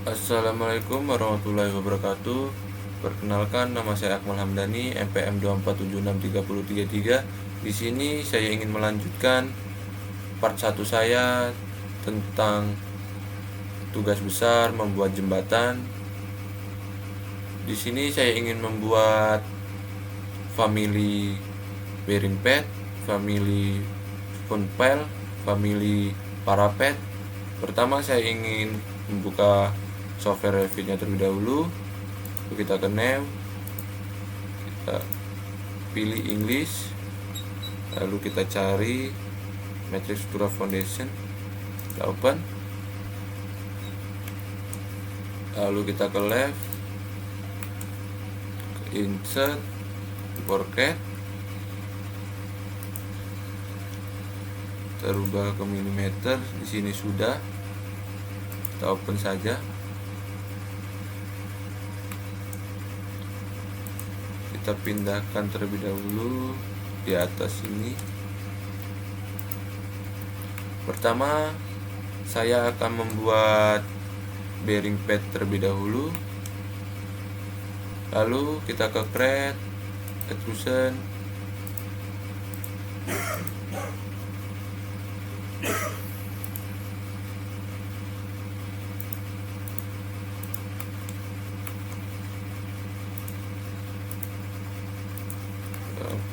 Assalamualaikum warahmatullahi wabarakatuh. Perkenalkan, nama saya Akmal Hamdani, NPM 2476333. Di sini saya ingin melanjutkan part 1 saya tentang tugas besar membuat jembatan. Di sini saya ingin membuat family bearing pad, family spoon pile, family parapet. Pertama saya ingin membuka software Revit-nya terlebih dahulu. Lalu kita ke new, kita pilih English, lalu kita cari Matrix Struktura Foundation, kita open, lalu kita ke left, ke insert, forecast, kita rubah ke milimeter. Di sini sudah, kita open saja. Kita pindahkan terlebih dahulu di atas ini. Pertama saya akan membuat bearing pad terlebih dahulu, lalu kita ke create extrusion,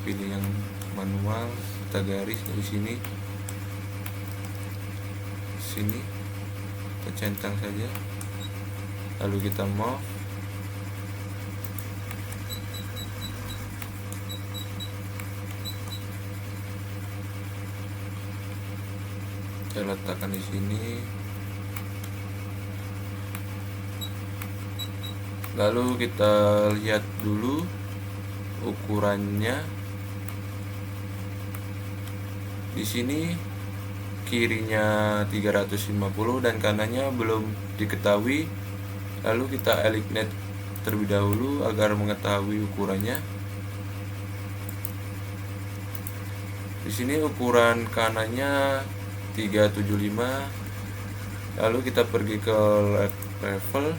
pilih yang manual, kita garis dari sini, kita centang saja, lalu kita move, kita letakkan di sini, lalu kita lihat dulu ukurannya. Di sini kirinya 350 dan kanannya belum diketahui. Lalu kita eliminate terlebih dahulu agar mengetahui ukurannya. Di sini ukuran kanannya 375. Lalu kita pergi ke level,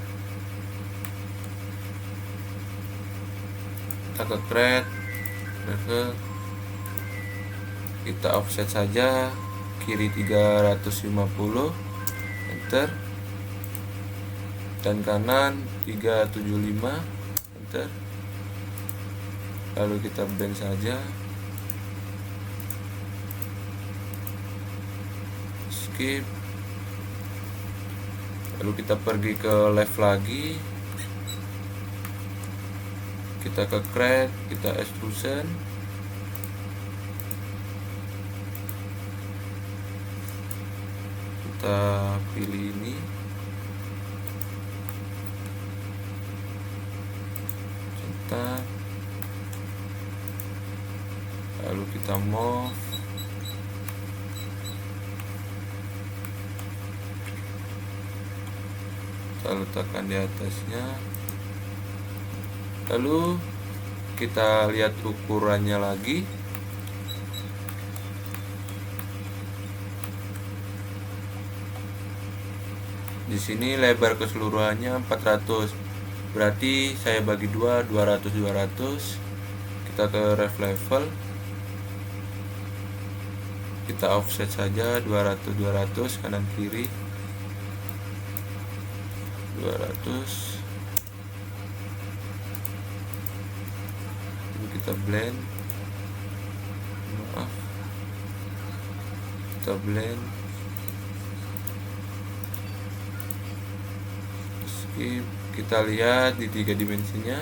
kita ke create level, kita offset saja kiri 350, enter, dan kanan 375, enter, lalu kita blend saja, skip, lalu kita pergi ke left lagi, kita ke create, kita extrusion, kita pilih ini, centang, lalu kita move, kita letakkan di atasnya, lalu kita lihat ukurannya lagi. Di sini lebar keseluruhannya 400, berarti saya bagi 2, 200. Kita ke ref level, kita offset saja 200 kanan kiri, 200. Lalu kita blend, kita blend, kita lihat di 3 dimensinya,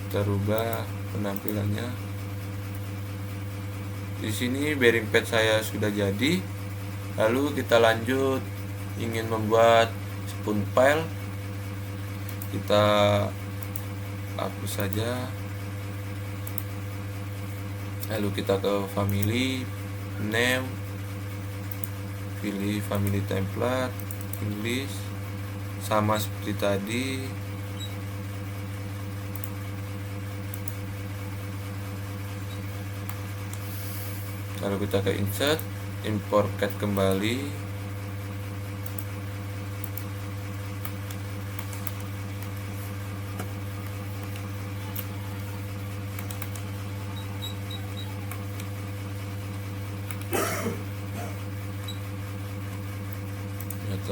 kita rubah penampilannya. Di sini bearing pad saya sudah jadi. Lalu kita lanjut ingin membuat spoon pile, kita hapus saja, lalu kita ke family, name, pilih family template, English, sama seperti tadi. Lalu kita ke insert, import CAD kembali,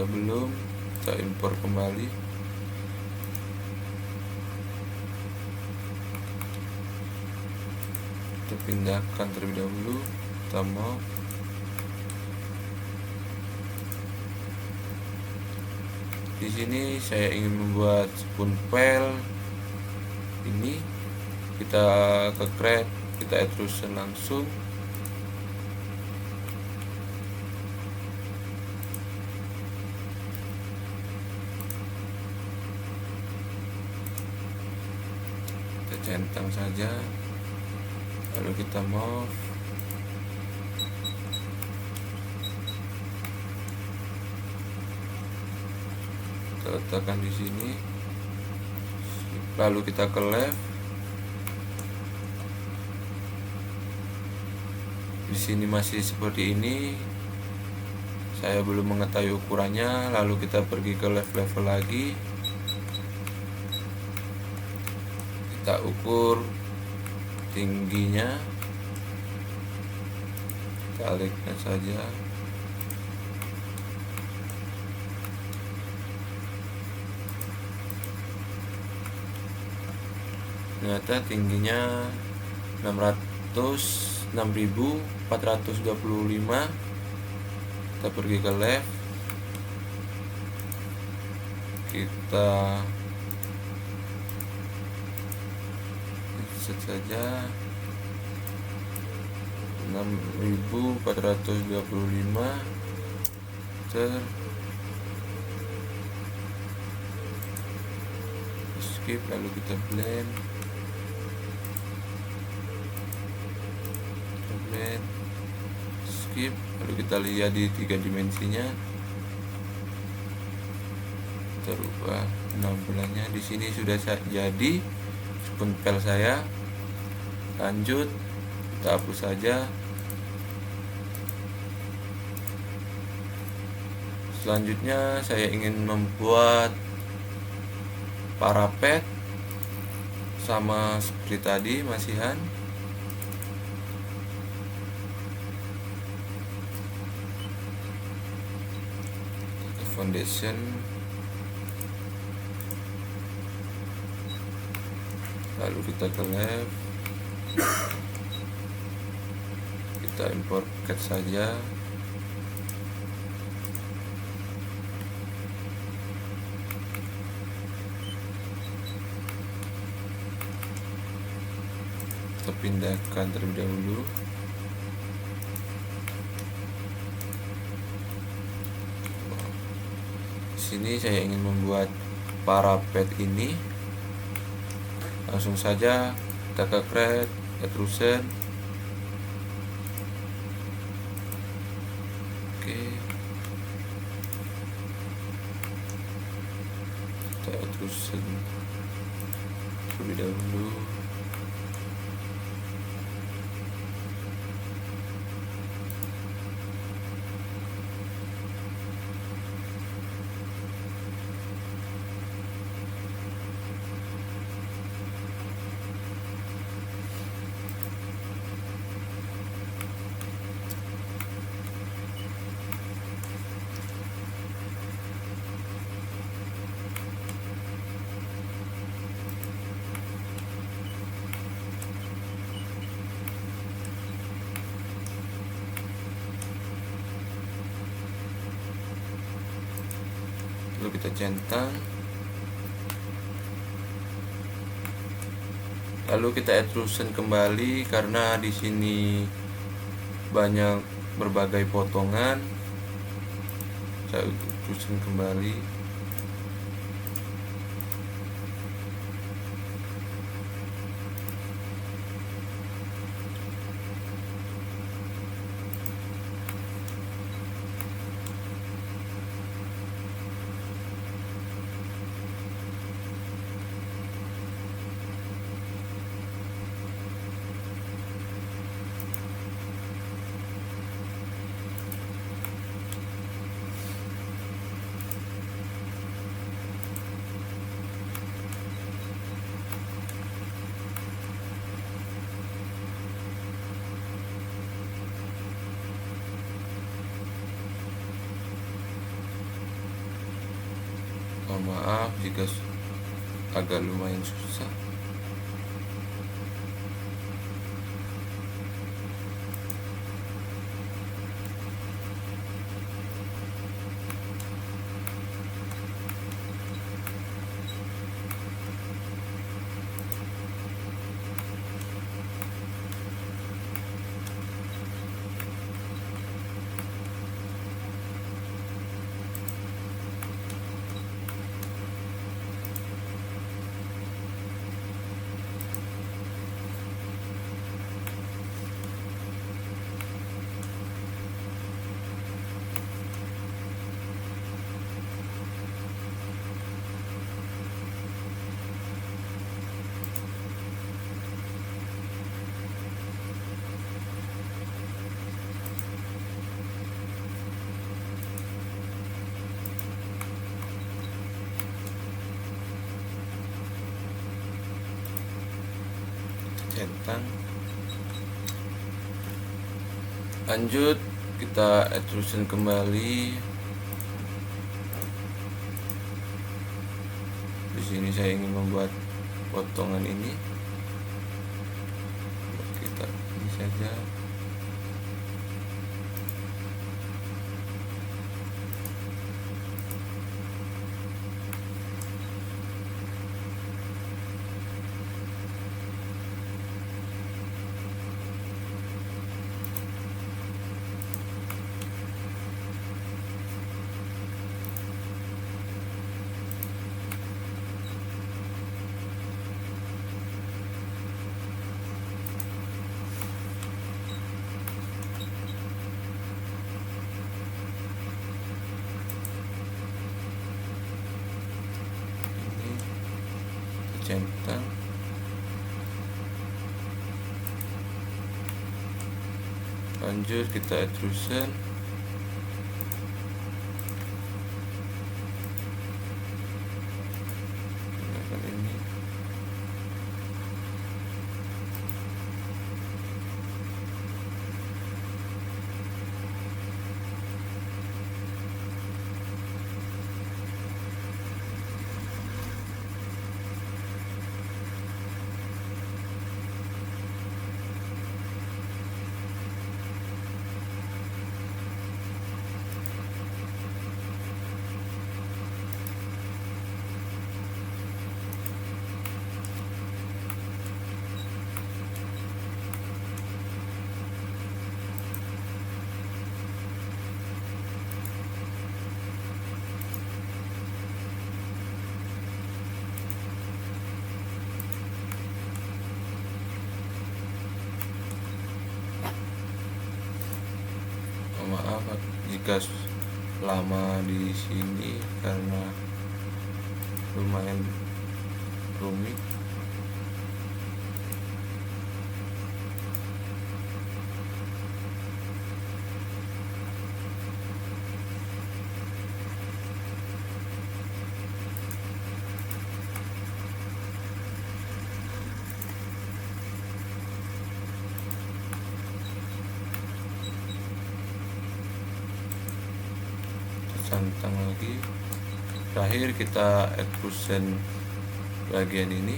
belum, kita impor kembali. Kita pindahkan terlebih dahulu, kita mau di sini saya ingin membuat spoon pel ini. Kita ke create, kita extrusion langsung. Kita centang saja, lalu kita move. Kita letakkan di sini, lalu kita ke left. Di sini masih seperti ini, saya belum mengetahui ukurannya. Lalu kita pergi ke left level lagi, kita ukur tingginya, kita alikkan saja. Ternyata tingginya 60425. Kita pergi ke left, kita insert saja 6.425 skip, lalu kita blend, skip, lalu kita lihat di 3 dimensinya, kita rubah penampilannya. Di sini sudah jadi spoon pel saya. Lanjut, kita hapus saja. Selanjutnya saya ingin membuat parapet sama seperti tadi, masihan. Foundation, lalu kita ke left, kita import CAD saja. Kita pindahkan terlebih dahulu. Sini saya ingin membuat parapet ini. Langsung saja kita ke create, extrusion. Oke, kita extrusion terlebih dahulu. Lalu kita centang, lalu kita extrusion kembali karena di sini banyak berbagai potongan. Saya extrusion kembali. Mohon maaf jika agak lumayan susah. Centang. Lanjut kita extrusion kembali. Di sini saya ingin membuat potongan ini. Kita ini saja. Centang. Lanjut kita extrusion. Gunakan ini. Maaf jika lama di sini karena lumayan rumit. Centang lagi. Terakhir kita extrusion bagian ini.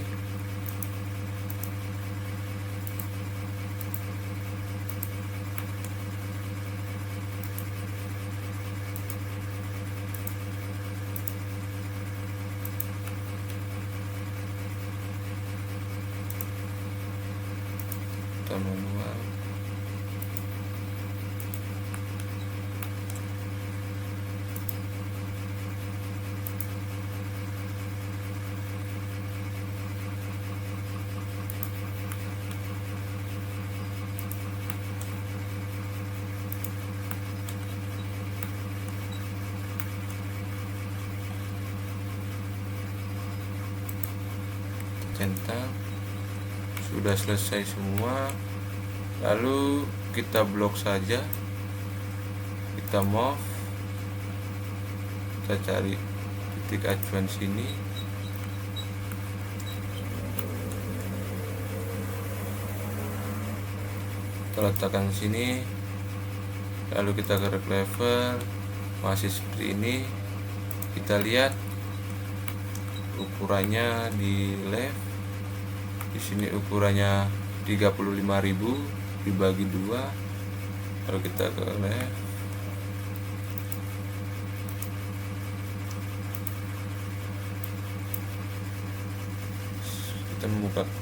Kita manual. Centang. Sudah selesai semua, lalu kita blok saja, kita move, kita cari titik acuan sini, kita letakkan sini, lalu kita gerak level, masih seperti ini. Kita lihat ukurannya di left. Di sini ukurannya 35.000 dibagi 2. Kalau kita ke left, kita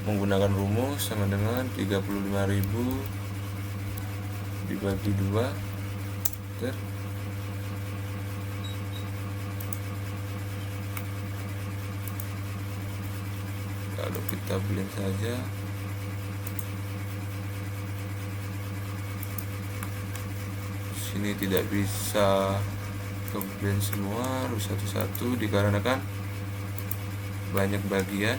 menggunakan rumus sama dengan 35.000 dibagi 2. Kalau kita blend saja, sini tidak bisa ke blend semua, harus satu-satu dikarenakan banyak bagian.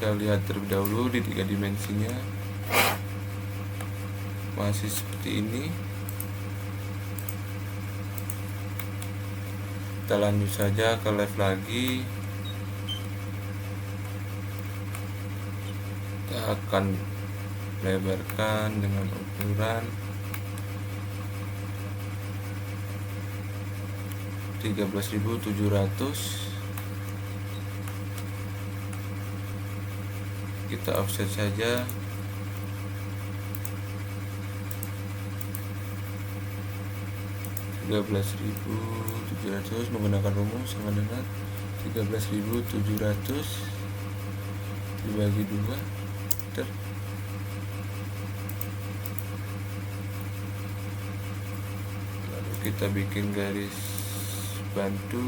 Kita lihat terlebih dahulu di 3 dimensinya masih seperti ini. Kita lanjut saja ke left lagi. Kita akan lebarkan dengan ukuran 13.700. Kita offset saja. (13.700) menggunakan rumus sama dengan 13.700 dibagi 2. Lalu kita bikin garis bantu.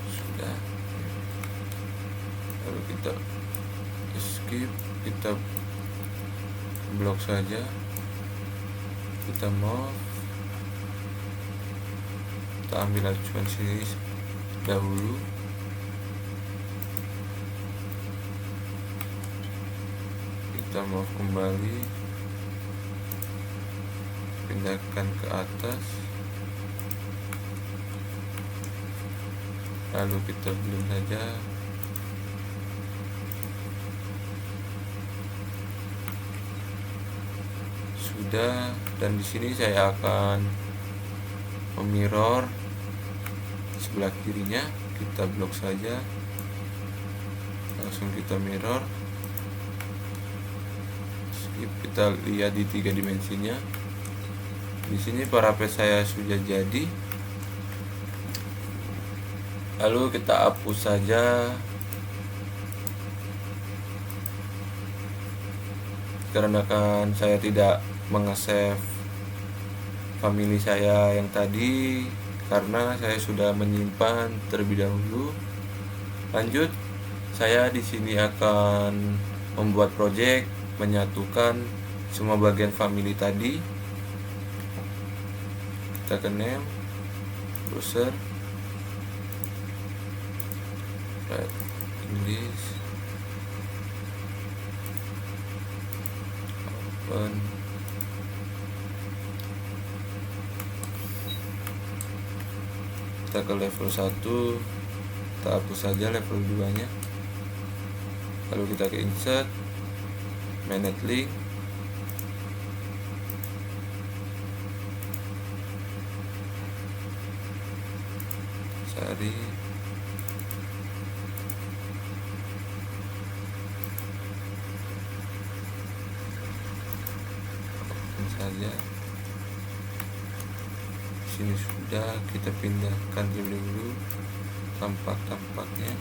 Sudah. Lalu kita skip, kita blok saja, kita move, kita ambil acuan sini dahulu. Kita mau kembali, pindahkan ke atas, lalu kita blend saja. Sudah, dan di sini saya akan memirror sebelah kirinya. Kita blok saja, langsung kita mirror. Kita lihat di 3 dimensinya. Di sini parapet saya sudah jadi. Lalu kita hapus saja, karena kan saya tidak meng-save family saya yang tadi, karena saya sudah menyimpan terlebih dahulu. Lanjut, saya di sini akan membuat project menyatukan semua bagian family tadi. Kita ke name, browser, right, English, open. Kita ke level 1, kita hapus saja level 2 nya. Lalu kita ke insert, manage link, cari, open saja. Sini sudah, kita pindahkan dulu tampak-tampaknya.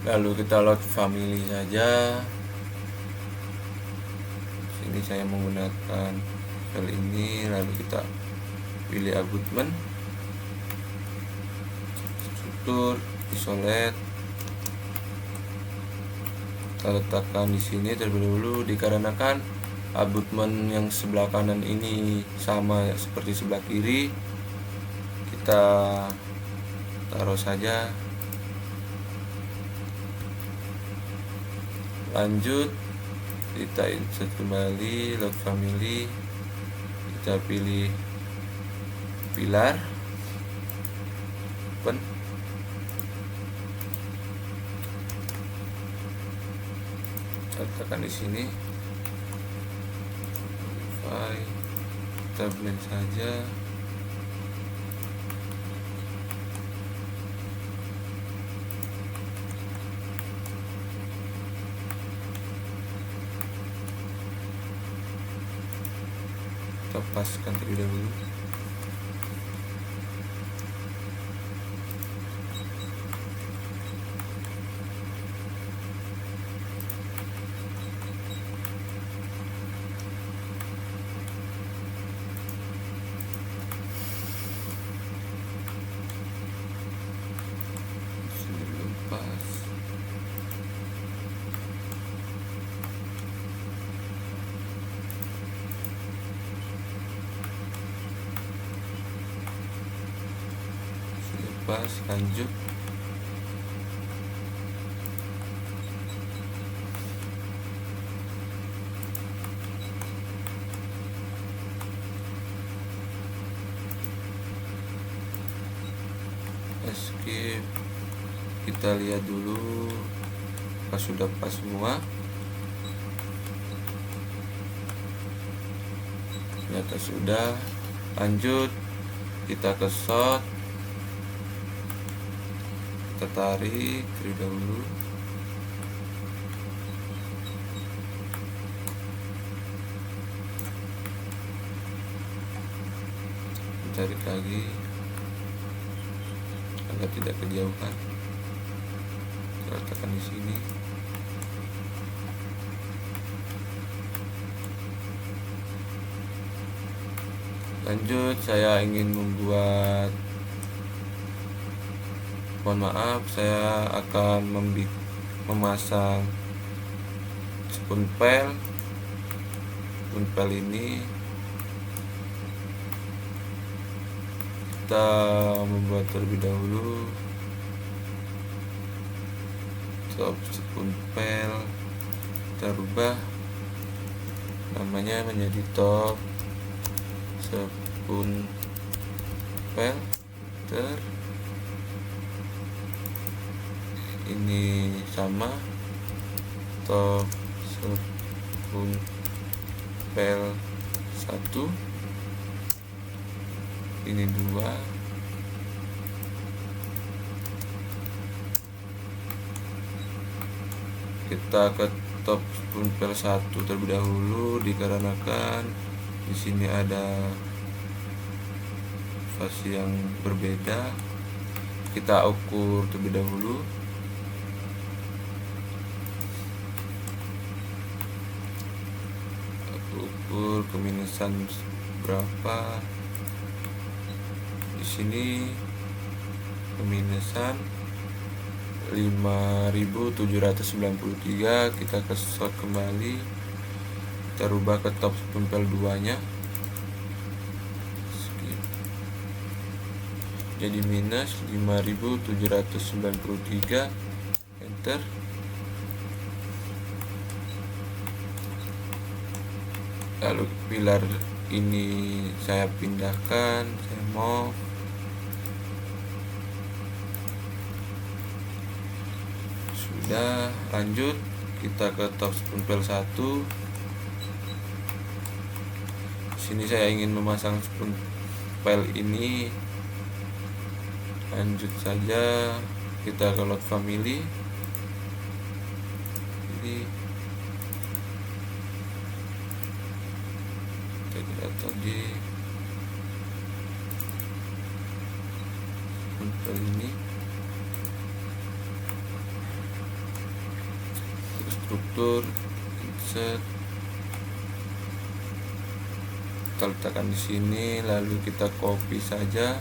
Lalu kita load family saja. Sini saya menggunakan file ini, lalu kita pilih abutment, struktur, isolate. Kita letakkan di sini terlebih dahulu, dikarenakan abutment yang sebelah kanan ini sama seperti sebelah kiri. Kita taruh saja. Lanjut, kita insert kembali, load family, kita pilih pilar, open, letakkan di sini, kita blend saja. Kita paskan terlebih dahulu. Sini belum pas. Pas, lanjut. Escape. Kita lihat dulu pas sudah pas semua. Ternyata sudah. Lanjut, kita ke shot. Kita tarik terlebih dahulu. Tarik lagi agar tidak kejauhan. Kita letakkan di sini. Lanjut, saya ingin membuat, mohon maaf, saya akan memasang spoon pel. Spoon pel ini kita membuat terlebih dahulu top spoon pel. Kita rubah namanya menjadi top spoon pel. Ini sama top spoon pel 1, ini 2. Kita ke top spoon pel 1 terlebih dahulu, dikarenakan di sini ada fase yang berbeda. Kita ukur terlebih dahulu. Ukur keminusan berapa. Di sini keminusan 5793. Kita ke shot kembali, kita rubah ke top spoon pel 2 nya, jadi minus 5793. Enter. Lalu pilar ini saya pindahkan, saya mau sudah. Lanjut, kita ke top spoon pel 1. Sini saya ingin memasang spoon pel ini. Lanjut saja, kita ke load family. Jadi kita tadi spoon pel ini. struktur, insert, kita letakkan di sini, lalu kita copy saja.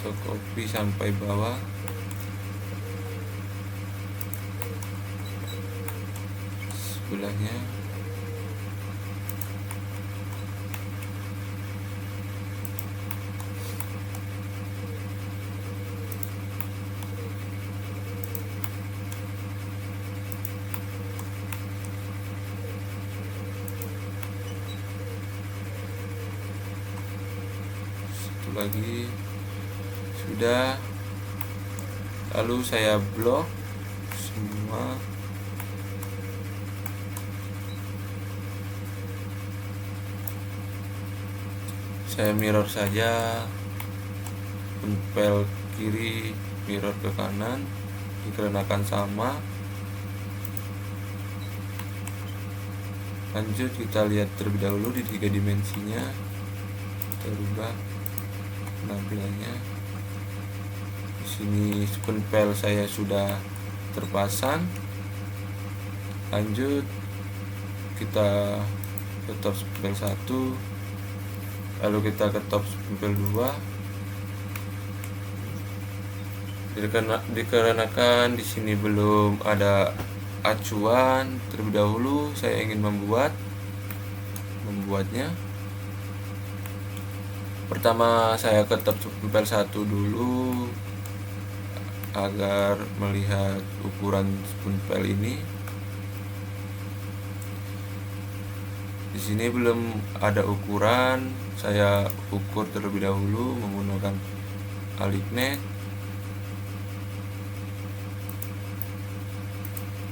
Kita copy sampai bawah. Sebelahnya satu lagi sudah. Lalu saya blok semua. Saya mirror saja, tempel kiri, mirror ke kanan, dikarenakan sama. Lanjut kita lihat terlebih dahulu di 3 dimensinya, kita rubah penampilannya. Di sini penpel saya sudah terpasang. Lanjut kita ke top penpel 1, lalu kita ke top penpel 2. Dikarenakan di sini belum ada acuan, terlebih dahulu saya ingin membuatnya. Pertama saya ke top penpel 1 dulu agar melihat ukuran penpel ini. Di sini belum ada ukuran, saya ukur terlebih dahulu menggunakan Alignet.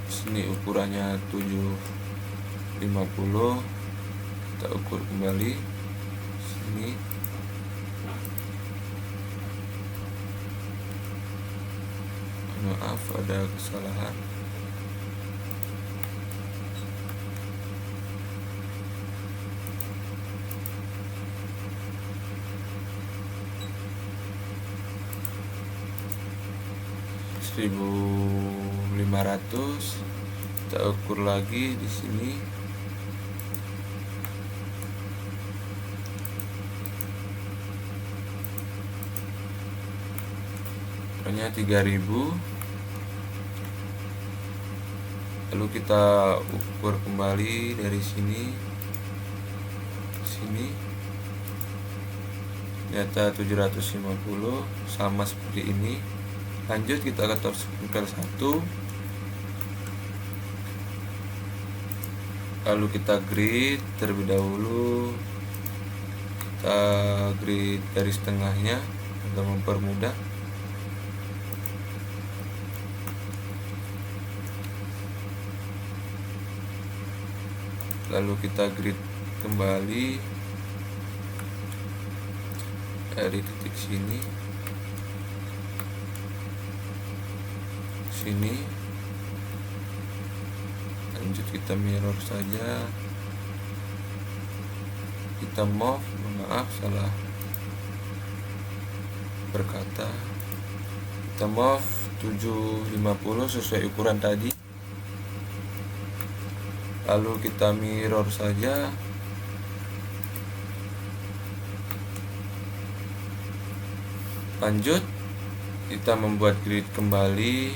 Di sini ukurannya 750. Kita ukur kembali. Sini. Maaf, ada kesalahan. (1.500). Kita ukur lagi di sini. Ukurannya 3000. Lalu kita ukur kembali dari sini ke sini. Ternyata 750, sama seperti ini. Lanjut kita ke top penpel 1, lalu kita grid terlebih dahulu. Kita grid garis tengahnya untuk mempermudah. Lalu kita grid kembali dari titik sini sini. Lanjut kita mirror saja, kita move, maaf salah berkata, kita move 750 sesuai ukuran tadi. Lalu kita mirror saja. Lanjut kita membuat grid kembali.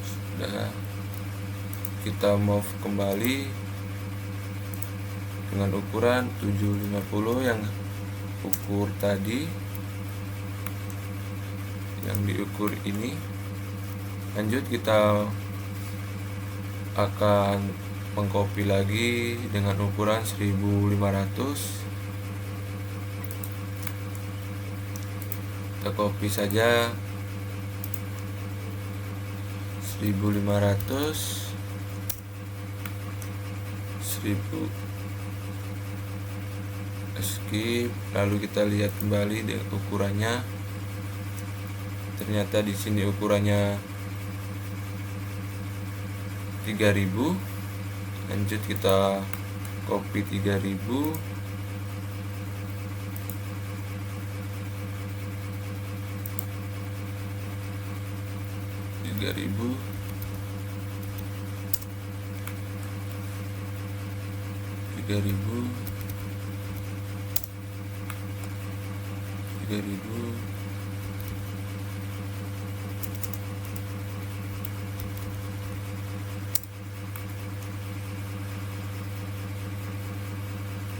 Sudah, kita move kembali dengan ukuran 750 yang ukur tadi, yang diukur ini. Lanjut kita akan mengcopy lagi dengan ukuran 1500. Kita copy saja 1500, 1000, skip, lalu kita lihat kembali dengan ukurannya. Ternyata di sini ukurannya 3000. Lanjut kita copy 3000, tiga ribu, tiga ribu, tiga ribu,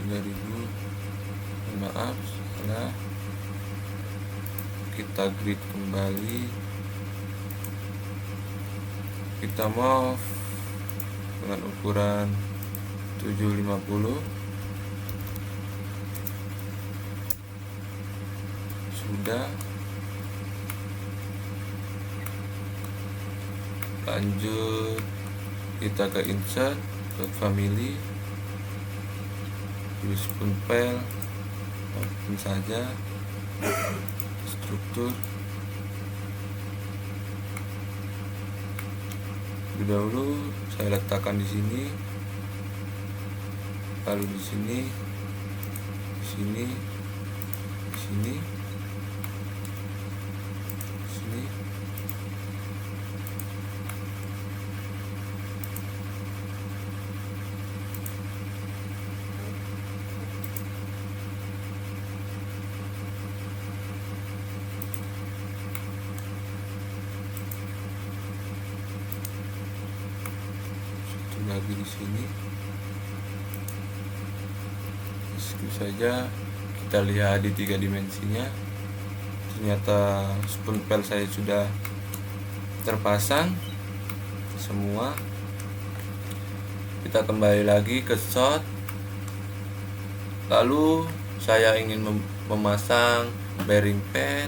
tiga ribu. Maaf, salah. Kita grid kembali, kita move dengan ukuran 750. Sudah. Lanjut kita ke insert, ke family, use punpel, open saja, struktur. Dahulu saya letakkan di sini, lalu di sini, di sini, di sini, di sini. Lagi di sini, skip saja. Kita lihat di 3 dimensinya. Ternyata spoon pel saya sudah terpasang semua. Kita kembali lagi ke shot. Lalu saya ingin memasang bearing pad.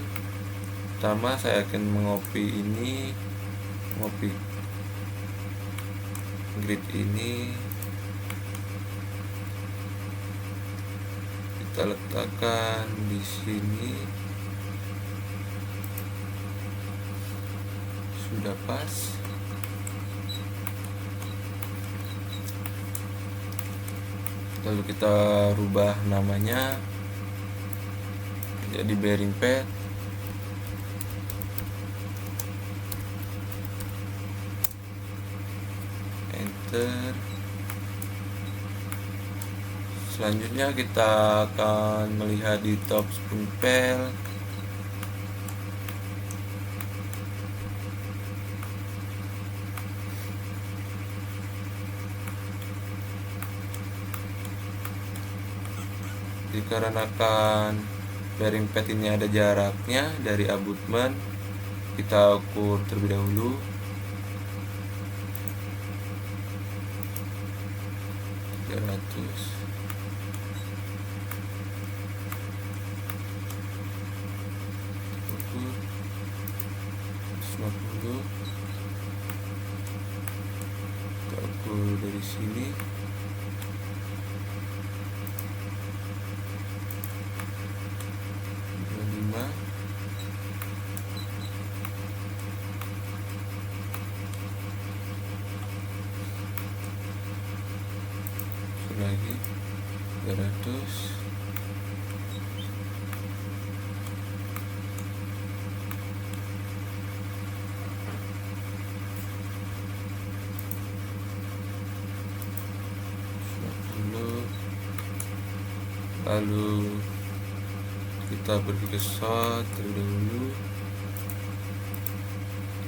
Pertama saya akan mengopi ini, mengopi grid ini, kita letakkan di sini. Sudah pas. Lalu kita rubah namanya jadi bearing pad. Selanjutnya kita akan melihat di top spoon pel. Dikarenakan bearing pad ini ada jaraknya dari abutment, kita ukur terlebih dahulu. 300, ukur 150. Kita ukur dari sini. Lagi 300. Lalu kita pergi ke shot terlebih dahulu.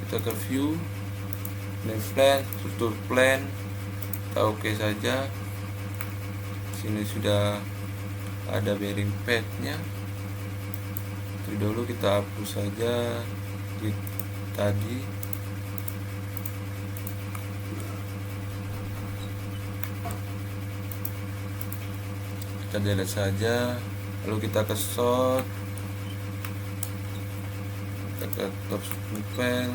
Kita ke view, plan, struktur plan, kita oke saja. Sini sudah ada bearing padnya. Terlebih dahulu kita hapus saja grid tadi. Kita delete saja. Lalu kita ke shot, kita ke top spoon pel,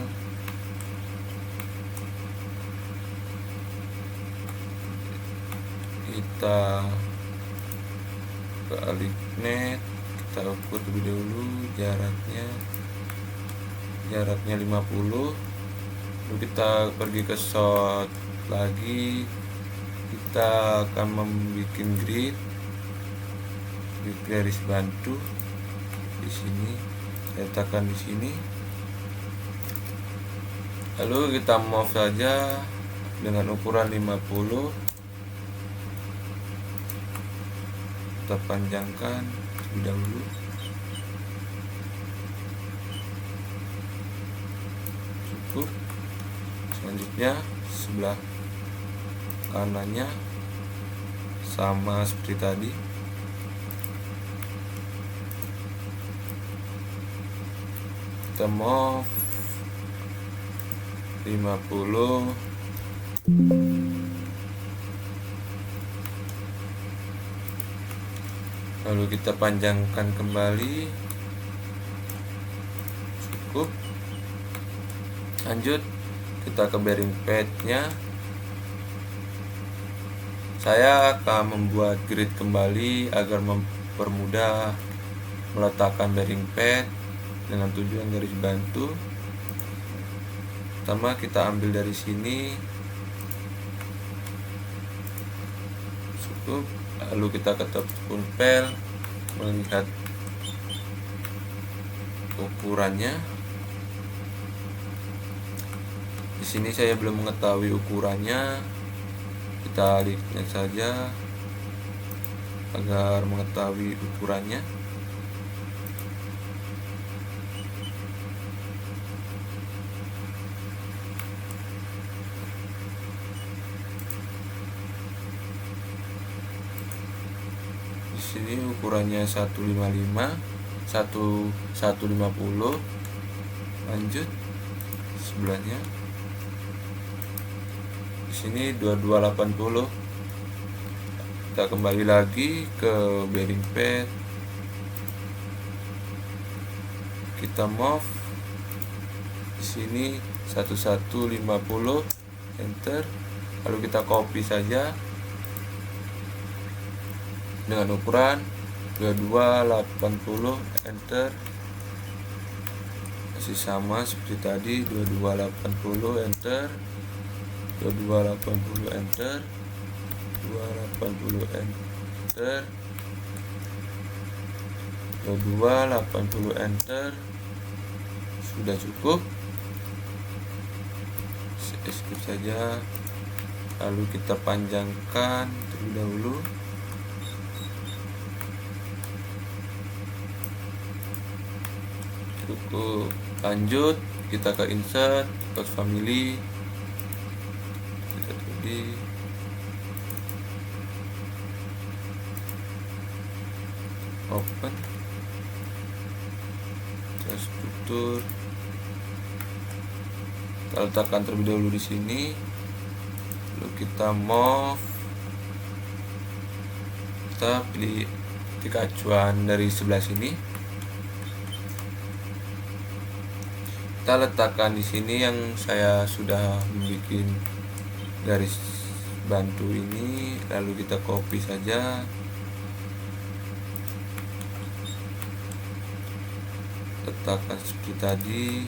kita ke Alignet, kita ukur terlebih dahulu jaraknya 50. Lalu kita pergi ke shot lagi, kita akan membuat grid garis bantu di sini, letakkan di sini. Lalu kita move saja dengan ukuran 50. Kita panjangkan terlebih dahulu. Cukup. Selanjutnya sebelah kanannya sama seperti tadi. Kita move 50. Lalu kita panjangkan kembali. Cukup. Lanjut kita ke bearing padnya. Saya akan membuat grid kembali agar mempermudah meletakkan bearing pad dengan tujuan garis bantu. Pertama kita ambil dari sini. Cukup. Lalu kita ketuk punpel melihat ukurannya. Di sini saya belum mengetahui ukurannya. Kita lihat saja agar mengetahui ukurannya. Di sini ukurannya 155, 150. Lanjut sebelahnya. Di sini 2280. Kita kembali lagi ke bearing pad. Kita move. Di sini 1150, enter. Lalu kita copy saja dengan ukuran 2280, enter. Masih sama seperti tadi, 2280, enter. 2280, enter. 280, enter. 2280, enter. Sudah cukup. Skip saja. Lalu kita panjangkan terlebih dahulu. Cukup. Lanjut kita ke insert, ke family. Kita tadi open, kita struktur, kita letakkan terlebih dahulu di sini. Lalu kita move, kita pilih titik acuan dari sebelah sini. Kita letakkan di sini yang saya sudah membuat garis bantu ini. Lalu kita copy saja. Letakkan seperti tadi.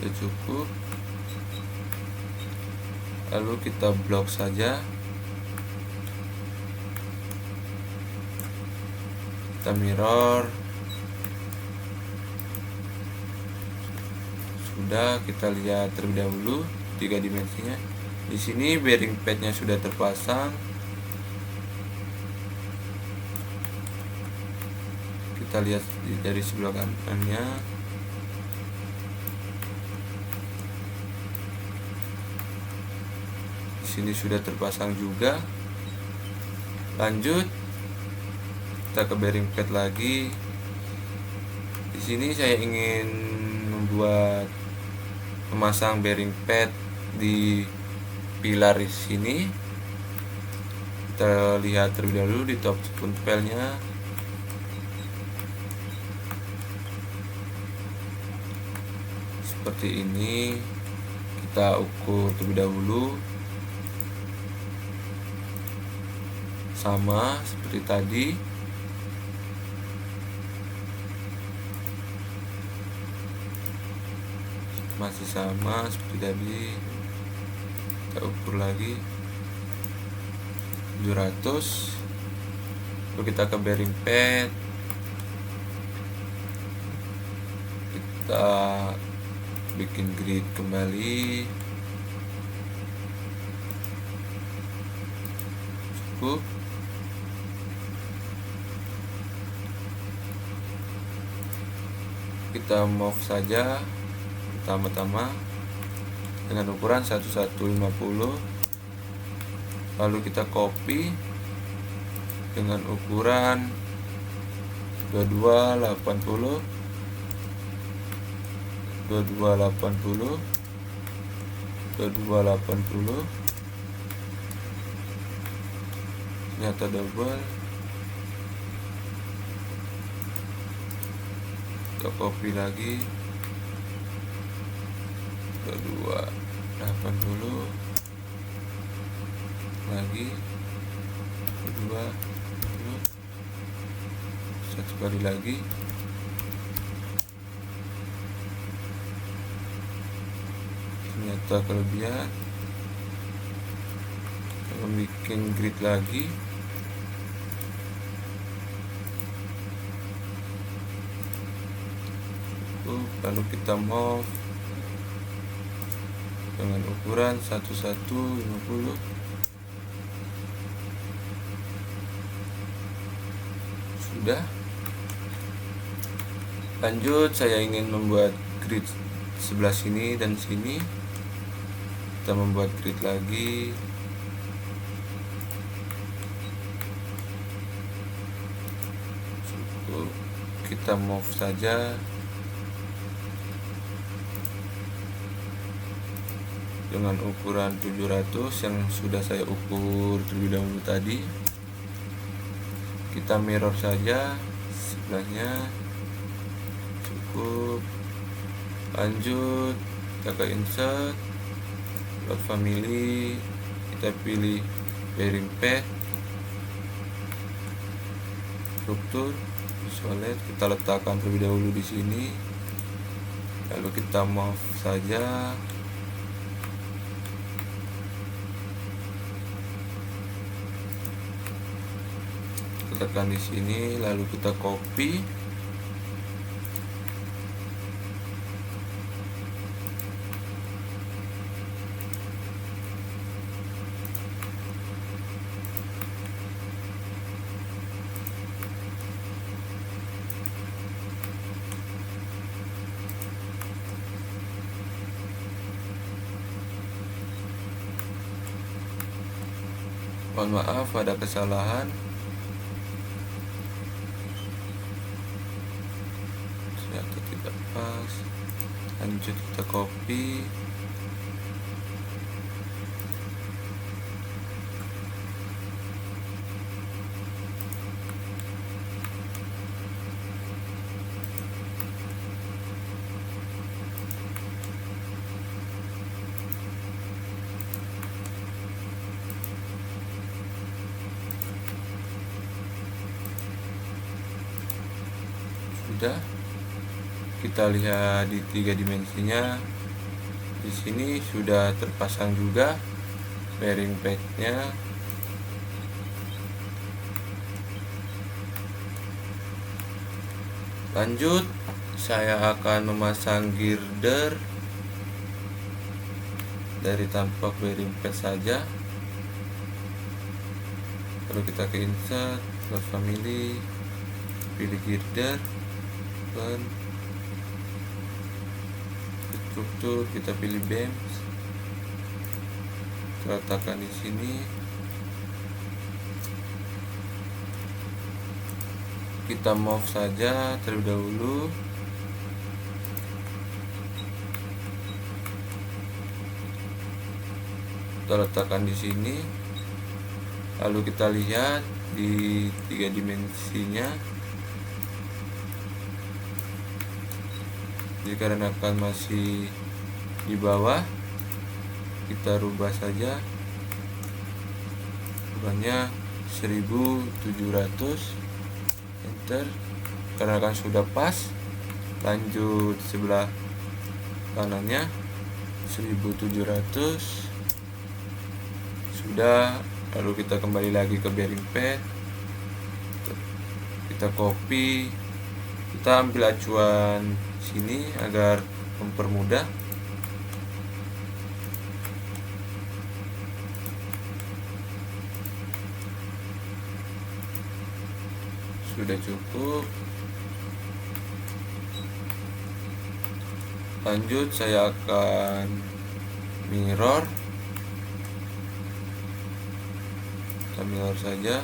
Ya cukup. Lalu kita blok saja. Kita mirror. Sudah, kita lihat terlebih dahulu 3 dimensinya. Di sini bearing padnya sudah terpasang. Kita lihat dari sebelah kanannya. Di sini sudah terpasang juga. Lanjut kita ke bearing pad lagi. Di sini saya ingin memasang bearing pad di pilar di sini. Kita lihat terlebih dahulu di top punpelnya. seperti ini. Kita ukur terlebih dahulu, sama seperti tadi. Masih sama seperti tadi. Kita ukur lagi 700. Lalu kita ke bearing pad, kita bikin grid kembali. Cukup. Kita move saja pertama-tama dengan ukuran 1150, lalu kita copy dengan ukuran 2280, 2280, 2280. Ternyata double. Kita copy lagi 2280 lagi 2280, satu kali lagi. Ternyata kelebihan. Kita bikin grid lagi. Lalu kita move dengan ukuran 1150. Sudah. Lanjut, saya ingin membuat grid sebelah sini dan sini. Kita membuat grid lagi. Cukup. Kita move saja dengan ukuran 700 yang sudah saya ukur terlebih dahulu tadi. Kita mirror saja sebelahnya. Cukup. Lanjut, kita ke insert, load family, kita pilih bearing pad, struktur, isolate, kita letakkan terlebih dahulu di sini. Lalu kita move saja. Tekan di sini, lalu kita copy. Mohon maaf ada kesalahan. Ternyata tidak pas. Lanjut, kita copy. Sudah. Kita lihat di 3 dimensinya. Di sini sudah terpasang juga bearing padnya. Lanjut, saya akan memasang girder dari tampak bearing pad saja. Lalu kita ke insert, load family, pilih girder, dan struktur, kita pilih beams, kita letakkan di sini. Kita move saja terlebih dahulu. Kita letakkan di sini. Lalu kita lihat di 3 dimensinya. dikarenakan masih di bawah, kita rubah saja, rubahnya 1700, enter. Karena kan sudah pas, lanjut sebelah kanannya 1700, sudah. Lalu kita kembali lagi ke bearing pad, kita copy, kita ambil acuan sini agar mempermudah. Sudah cukup. Lanjut saya akan mirror, kita mirror saja.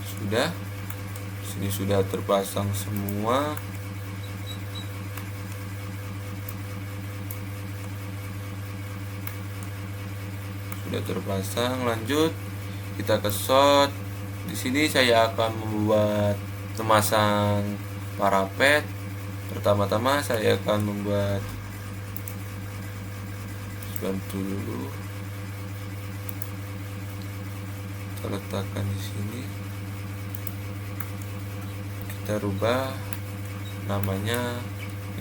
Sudah, sini sudah terpasang semua. Sudah terpasang. Lanjut kita ke shot. Di sini saya akan membuat memasang parapet. Pertama-tama saya akan membuat, bantu dulu, kita letakkan di sini. Kita rubah namanya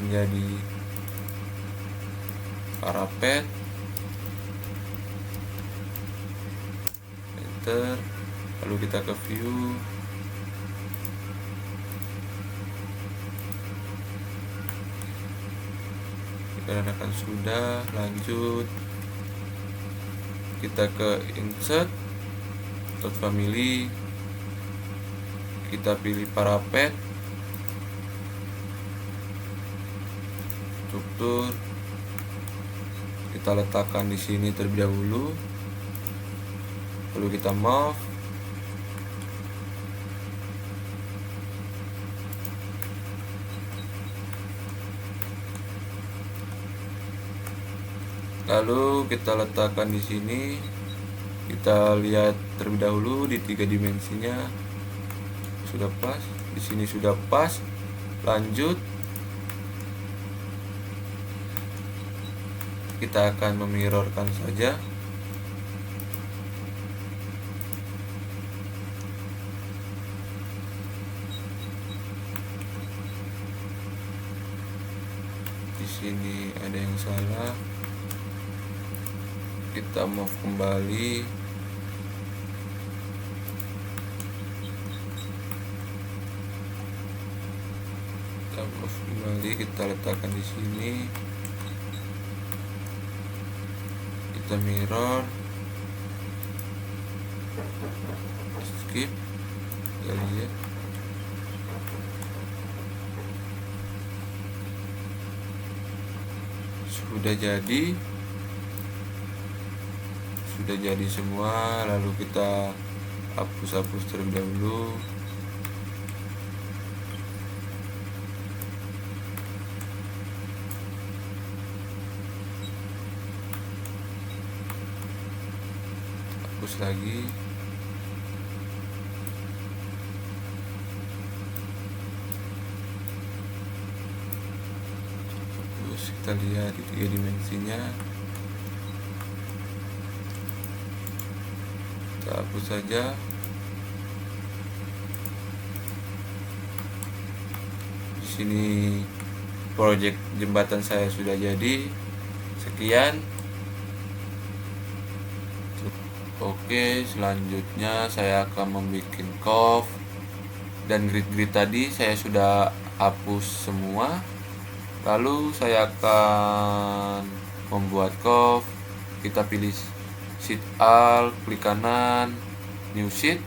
menjadi parapet, enter. Lalu kita ke view, dikarenakan sudah. Lanjut kita ke insert, tot family, kita pilih parapet, struktur, kita letakkan di sini terlebih dahulu. Lalu kita move, lalu kita letakkan di sini. Kita lihat terlebih dahulu di 3 dimensinya sudah pas, di sini sudah pas. Lanjut kita akan memirrorkan saja. Di sini ada yang salah, kita move kembali. Kita move kembali, kita letakkan di sini. Kita mirror, skip, kita lihat. Sudah jadi semua. Lalu kita hapus terlebih dahulu. Hapus lagi. Terus kita lihat di 3 dimensinya. Kita hapus saja. Di sini project jembatan saya sudah jadi. Sekian. Oke, selanjutnya saya akan membuat curve dan grid-grid tadi saya sudah hapus semua. Lalu saya akan membuat curve. Kita pilih Shift Alt, klik kanan, New Sheet.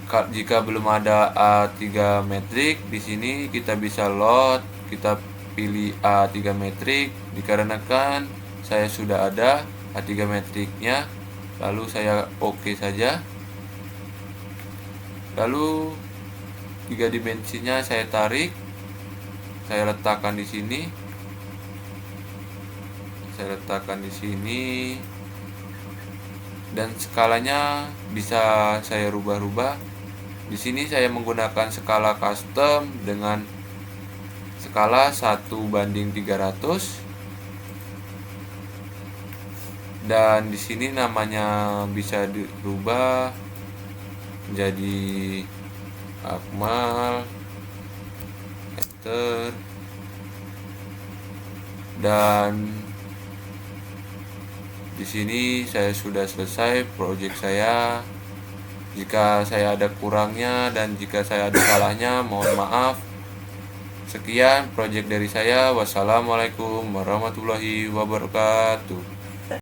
Jika belum ada A3 metrik, di sini kita bisa load. Kita pilih A3 metrik, dikarenakan saya sudah ada A3 metriknya. Lalu saya oke saja. Lalu 3 dimensinya saya tarik, saya letakkan di sini. Saya letakkan di sini, dan skalanya bisa saya rubah-rubah. Di sini saya menggunakan skala custom dengan skala 1:300, dan di sini namanya bisa dirubah menjadi Akmal, enter, dan di sini saya sudah selesai project saya. Jika saya ada kurangnya dan jika saya ada salahnya, mohon maaf. Sekian project dari saya. Wassalamualaikum warahmatullahi wabarakatuh.